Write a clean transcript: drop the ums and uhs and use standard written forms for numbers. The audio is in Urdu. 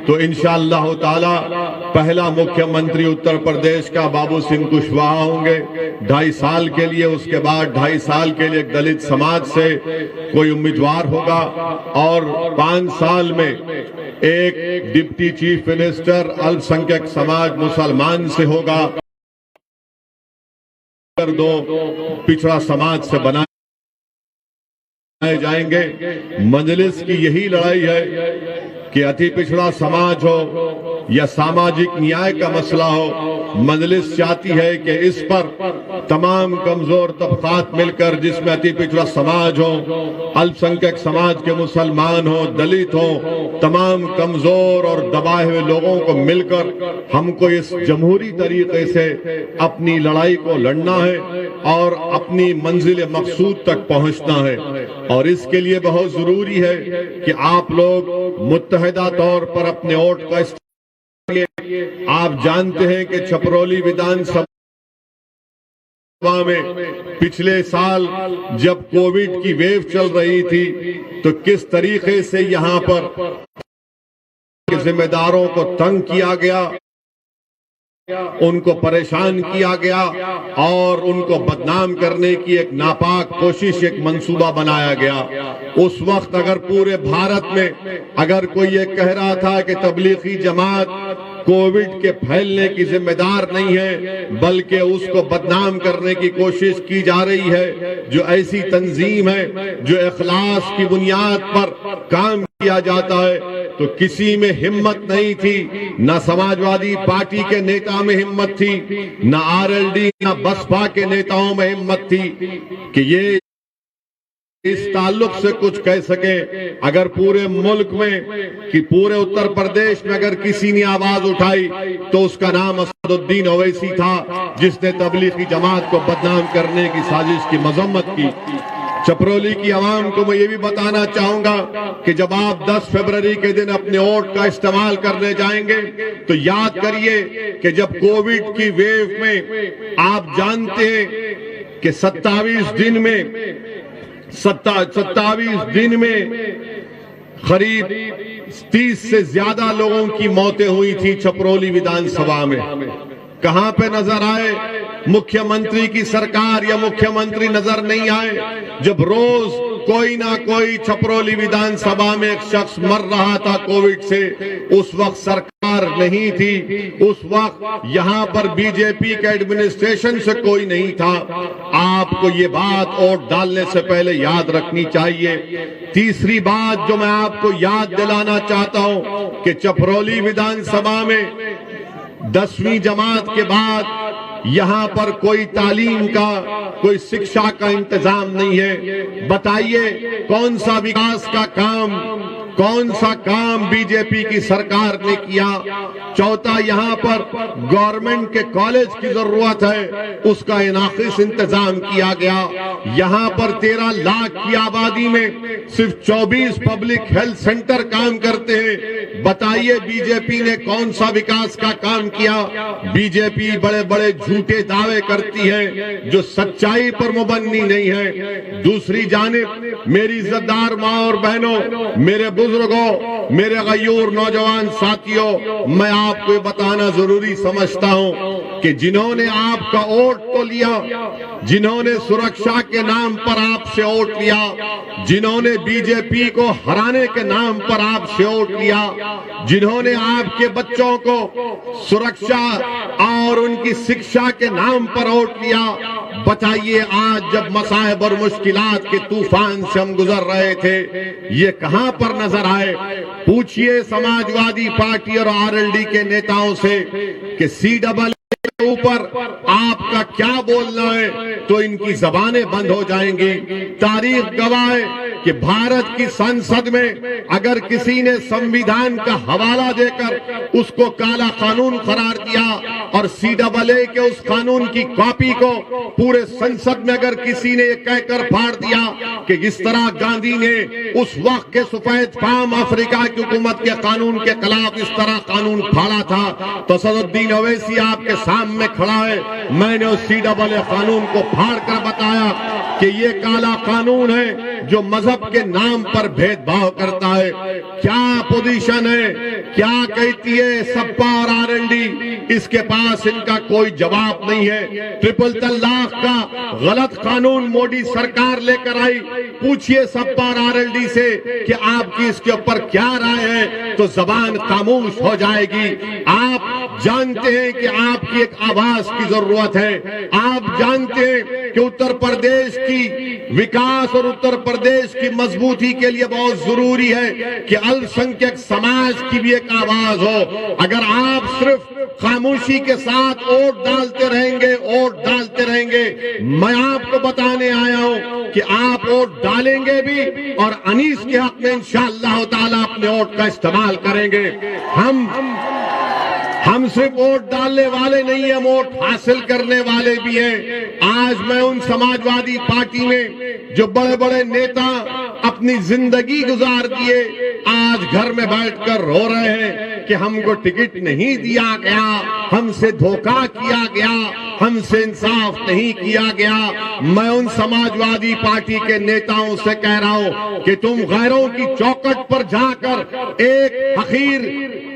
تو انشاءاللہ تعالی پہلا مکھیہ منتری اتر پردیش کا بابو سنگھ کشواہا ہوں گے 2.5 سال کے لیے. اس کے بعد 2.5 سال کے لیے ایک دلت سماج سے کوئی امیدوار ہوگا اور 5 سال میں ایک ڈپٹی چیف منسٹر الپ سنکھیک سماج مسلمان سے ہوگا. 2 پچھڑا سماج سے بنائے جائیں گے. مجلس کی یہی لڑائی ہے کہ اتی پچھڑا سماج ہو یا ساماجک نیائے کا مسئلہ ہو، مجلس چاہتی ہے کہ اس پر تمام کمزور طبقات مل کر، جس میں اتی پچھڑا سماج ہو، الپ سنکھیک سماج کے مسلمان ہو، دلت ہو، تمام کمزور اور دبائے ہوئے لوگوں کو مل کر ہم کو اس جمہوری طریقے سے اپنی لڑائی کو لڑنا ہے اور اپنی منزل مقصود تک پہنچنا ہے. اور اس کے لیے بہت ضروری ہے کہ آپ لوگ متحدہ طور پر اپنے ووٹ کا استعمال کریں. آپ جانتے ہیں کہ چھپرولی ودھان سبھا میں پچھلے سال جب کووڈ کی ویو چل رہی تھی تو کس طریقے سے یہاں پر ذمہ داروں کو تنگ کیا گیا، ان کو پریشان کیا گیا اور ان کو بدنام کرنے کی ایک ناپاک کوشش، ایک منصوبہ بنایا گیا. اس وقت اگر پورے بھارت میں اگر کوئی یہ کہہ رہا تھا کہ تبلیغی جماعت کووڈ کے پھیلنے کی ذمہ دار نہیں ہے بلکہ اس کو بدنام کرنے کی کوشش کی جا رہی ہے، جو ایسی تنظیم ہے جو اخلاص کی بنیاد پر کام کیا جاتا ہے، تو کسی میں ہمت نہیں تھی. نہ سماجوادی پارٹی کے نیتا میں ہمت تھی، نہ RLD نہ بسپا کے نیتاؤں میں ہمت تھی کہ یہ اس تعلق سے کچھ کہہ سکے. اگر پورے ملک میں کہ پورے اتر پردیش میں اگر کسی نے آواز اٹھائی تو اس کا نام اسد الدین اویسی تھا، جس نے تبلیغی جماعت کو بدنام کرنے کی سازش کی مذمت کی. چھپرولی کی عوام کو میں یہ بھی بتانا چاہوں گا کہ جب آپ 10 فروری کے دن اپنے ووٹ کا استعمال کرنے جائیں گے تو یاد کریے کہ جب کووڈ کی ویو میں آپ جانتے ہیں کہ 27 دن میں قریب 30 سے زیادہ لوگوں کی موتیں ہوئی تھی چھپرولی ودھان سبھا میں. کہاں پہ نظر آئے مکھیہ منتری کی سرکار یا مکھیہ منتری نظر نہیں آئے جب روز کوئی نہ کوئی چھپرولی ودھان سبھا میں ایک شخص مر رہا تھا کووڈ سے. اس وقت سرکار نہیں تھی، اس وقت یہاں پر BJP کے ایڈمنسٹریشن سے کوئی نہیں تھا. آپ کو یہ بات ووٹ ڈالنے سے پہلے یاد رکھنی چاہیے. تیسری بات جو میں آپ کو یاد دلانا چاہتا ہوں کہ چھپرولی ودھان سبھا میں 10ویں جماعت کے بعد یہاں پر کوئی تعلیم کا، کوئی شکشا کا انتظام نہیں ہے. بتائیے کون سا وکاس کا کام، کون سا کام BJP کی سرکار نے کیا؟ چوتھا، یہاں پر گورنمنٹ کے کالج کی ضرورت ہے، اس کا ناقص انتظام کیا گیا. یہاں پر 13 لاکھ کی آبادی میں صرف 24 پبلک ہیلتھ سینٹر کام کرتے ہیں. بتائیے BJP نے کون سا وکاس کا کام کیا؟ BJP بڑے بڑے جھوٹے دعوے کرتی ہے جو سچائی پر مبنی نہیں ہے. دوسری جانب میری عزتدار ماں اور بہنوں، میرے بزرگوں، میرے غیور نوجوان ساتھیوں، میں آپ کو بتانا ضروری سمجھتا ہوں کہ جنہوں نے آپ کا ووٹ تو لیا، جنہوں نے سرکشا کے نام پر آپ سے ووٹ لیا، جنہوں نے BJP کو ہرانے کے نام پر آپ سے ووٹ لیا، جنہوں نے آپ کے بچوں کو سرکشا اور ان کی شکشا کے نام پر ووٹ لیا، بتائیے آج جب مصائب اور مشکلات کے طوفان سے ہم گزر رہے تھے یہ کہاں پر نظر آئے؟ پوچھئے سماجوادی پارٹی اور RLD کے نیتاؤں سے کہ CAA کے اوپر آپ کا کیا بولنا ہے تو ان کی زبانیں بند ہو جائیں گی. تاریخ گواہ ہے کہ بھارت کی سنسد میں اگر کسی نے سمویدھان کا حوالہ دے کر اس کو کالا قانون قرار دیا اور CAA کے اس قانون کی کاپی کو پورے سنسد میں اگر کسی نے یہ کہہ کر پھاڑ دیا کہ جس طرح گاندھی نے اس وقت کے سفید فام افریقہ کی حکومت کے قانون کے خلاف اس طرح قانون پھاڑا تھا تو اسد الدین اویسی آپ کے سامنے کھڑا ہے. میں نے اس CAA قانون کو پھاڑ کر بتایا کہ یہ کالا قانون ہے جو مذہب کے نام پر بھید بھاؤ کرتا ہے. کیا پوزیشن ہے, کیا کہتی ہے سپا اور آر ایل ڈی, اس کے پاس ان کا کوئی جواب نہیں ہے. ٹرپل طلاق کا غلط قانون مودی سرکار لے کر آئی, پوچھئے سپا اور آر ایل ڈی سے کہ آپ کی اس کے اوپر کیا رائے ہے, تو زبان خاموش ہو جائے گی. آپ جانتے ہیں کہ آپ کی ایک آواز کی ضرورت ہے. آپ جانتے ہیں کہ اتر پردیش کی وکاس اور اتر پردیش کی مضبوطی کے لیے بہت ضروری ہے کہ السنکھیک سماج کی بھی ایک آواز ہو. اگر آپ صرف خاموشی کے ساتھ ووٹ ڈالتے رہیں گے, ووٹ ڈالتے رہیں گے, میں آپ کو بتانے آیا ہوں کہ آپ ووٹ ڈالیں گے بھی اور انیس کے حق میں انشاءاللہ تعالیٰ اپنے ووٹ کا استعمال کریں گے. ہم صرف ووٹ ڈالنے والے نہیں ہیں, ووٹ حاصل کرنے والے بھی ہیں. آج میں ان سماجوادی پارٹی میں جو بڑے بڑے نیتا اپنی زندگی گزار دیے, آج گھر میں بیٹھ کر رو رہے ہیں کہ ہم کو ٹکٹ نہیں دیا گیا, ہم سے دھوکہ کیا گیا, ہم سے انصاف نہیں کیا گیا. میں ان سماجوادی پارٹی کے نیتاؤں سے کہہ رہا ہوں کہ تم غیروں کی چوکٹ پر جا کر ایک حقیر